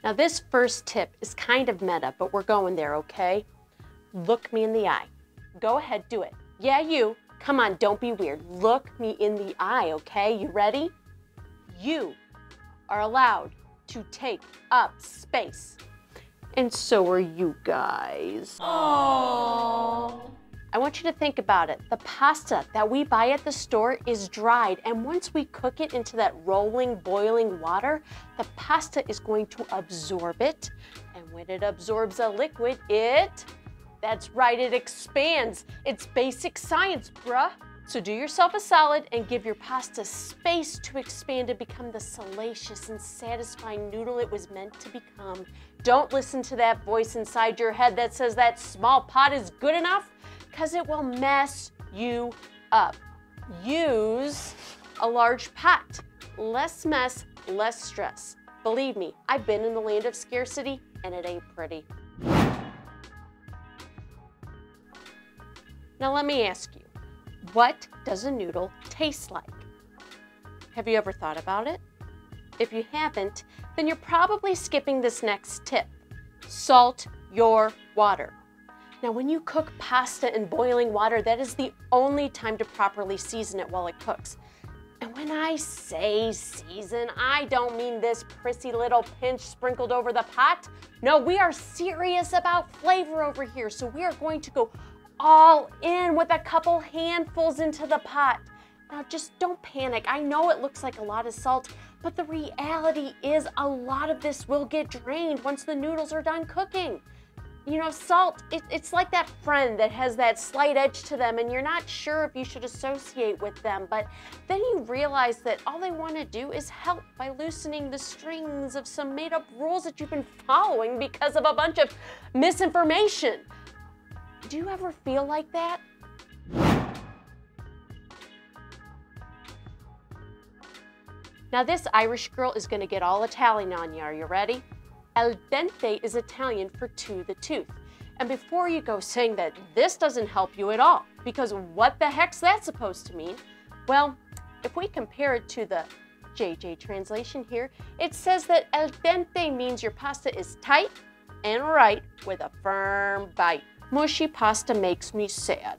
Now this first tip is kind of meta, but we're going there, okay? Look me in the eye. Go ahead, do it. Yeah, you. Come on, don't be weird. Look me in the eye, okay? You ready? You are allowed to take up space. And so are you guys. Aww. I want you to think about it. The pasta that we buy at the store is dried, and once we cook it into that rolling, boiling water, the pasta is going to absorb it. And when it absorbs a liquid, that's right, it expands. It's basic science, bruh. So do yourself a solid and give your pasta space to expand and become the salacious and satisfying noodle it was meant to become. Don't listen to that voice inside your head that says that small pot is good enough, because it will mess you up. Use a large pot. Less mess, less stress. Believe me, I've been in the land of scarcity and it ain't pretty. Now let me ask you, what does a noodle taste like? Have you ever thought about it? If you haven't, then you're probably skipping this next tip. Salt your water. Now when you cook pasta in boiling water, that is the only time to properly season it while it cooks. And when I say season, I don't mean this prissy little pinch sprinkled over the pot. No, we are serious about flavor over here. So we are going to go all in with a couple handfuls into the pot. Now just don't panic. I know it looks like a lot of salt, but the reality is a lot of this will get drained once the noodles are done cooking. You know, salt, it's like that friend that has that slight edge to them and you're not sure if you should associate with them, but then you realize that all they want to do is help by loosening the strings of some made-up rules that you've been following because of a bunch of misinformation. Do you ever feel like that? Now this Irish girl is going to get all Italian on you. Are you ready? Al dente is Italian for to the tooth. And before you go saying that this doesn't help you at all, because what the heck's that supposed to mean? Well, if we compare it to the JJ translation here, it says that al dente means your pasta is tight and right with a firm bite. Mushy pasta makes me sad.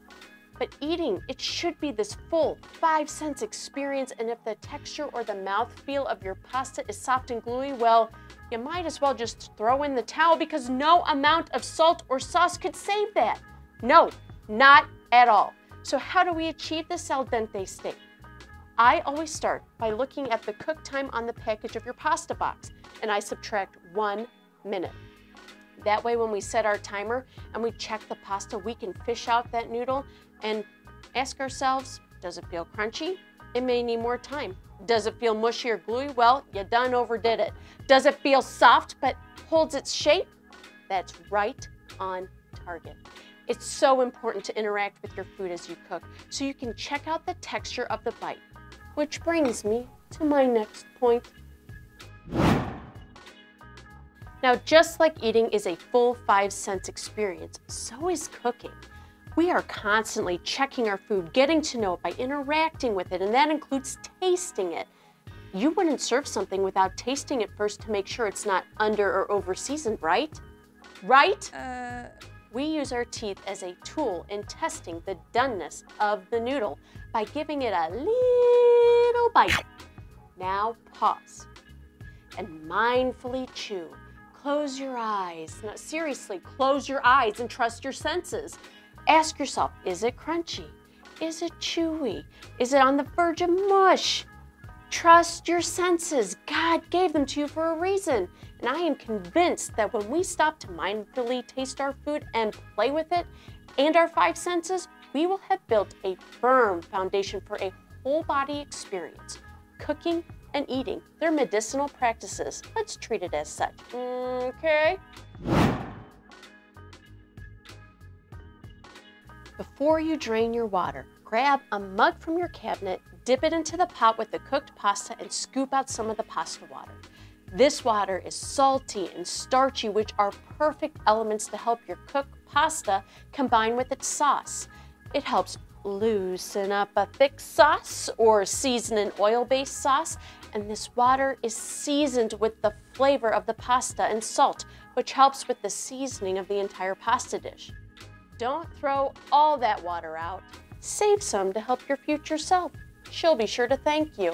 But eating, it should be this full 5-sense experience, and if the texture or the mouthfeel of your pasta is soft and gluey, well, you might as well just throw in the towel because no amount of salt or sauce could save that. No, not at all. So how do we achieve this al dente state? I always start by looking at the cook time on the package of your pasta box, and I subtract 1 minute. That way when we set our timer and we check the pasta, we can fish out that noodle and ask ourselves, does it feel crunchy? It may need more time. Does it feel mushy or gluey? Well, you done overdid it. Does it feel soft but holds its shape? That's right on target. It's so important to interact with your food as you cook so you can check out the texture of the bite. Which brings me to my next point. Now, just like eating is a full 5-sense experience, so is cooking. We are constantly checking our food, getting to know it by interacting with it, and that includes tasting it. You wouldn't serve something without tasting it first to make sure it's not under or over seasoned, right? Right? We use our teeth as a tool in testing the doneness of the noodle by giving it a little bite. Now pause and mindfully chew. Close your eyes. No, seriously, close your eyes and trust your senses. Ask yourself, is it crunchy? Is it chewy? Is it on the verge of mush? Trust your senses. God gave them to you for a reason. And I am convinced that when we stop to mindfully taste our food and play with it and our 5 senses, we will have built a firm foundation for a whole body experience. Cooking and eating, they're medicinal practices. Let's treat it as such, okay? Before you drain your water, grab a mug from your cabinet, dip it into the pot with the cooked pasta, and scoop out some of the pasta water. This water is salty and starchy, which are perfect elements to help your cooked pasta combine with its sauce. It helps loosen up a thick sauce or season an oil-based sauce, And this water is seasoned with the flavor of the pasta and salt, which helps with the seasoning of the entire pasta dish. Don't throw all that water out. Save some to help your future self. She'll be sure to thank you.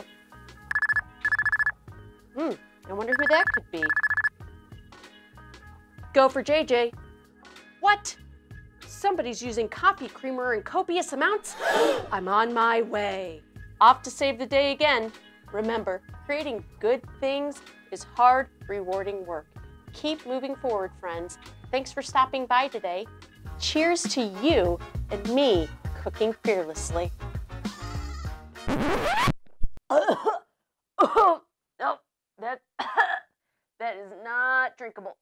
I wonder who that could be. Go for JJ. What? Somebody's using coffee creamer in copious amounts? I'm on my way. Off to save the day again. Remember, creating good things is hard, rewarding work. Keep moving forward, friends. Thanks for stopping by today. Cheers to you and me cooking fearlessly. Oh, no, that is not drinkable.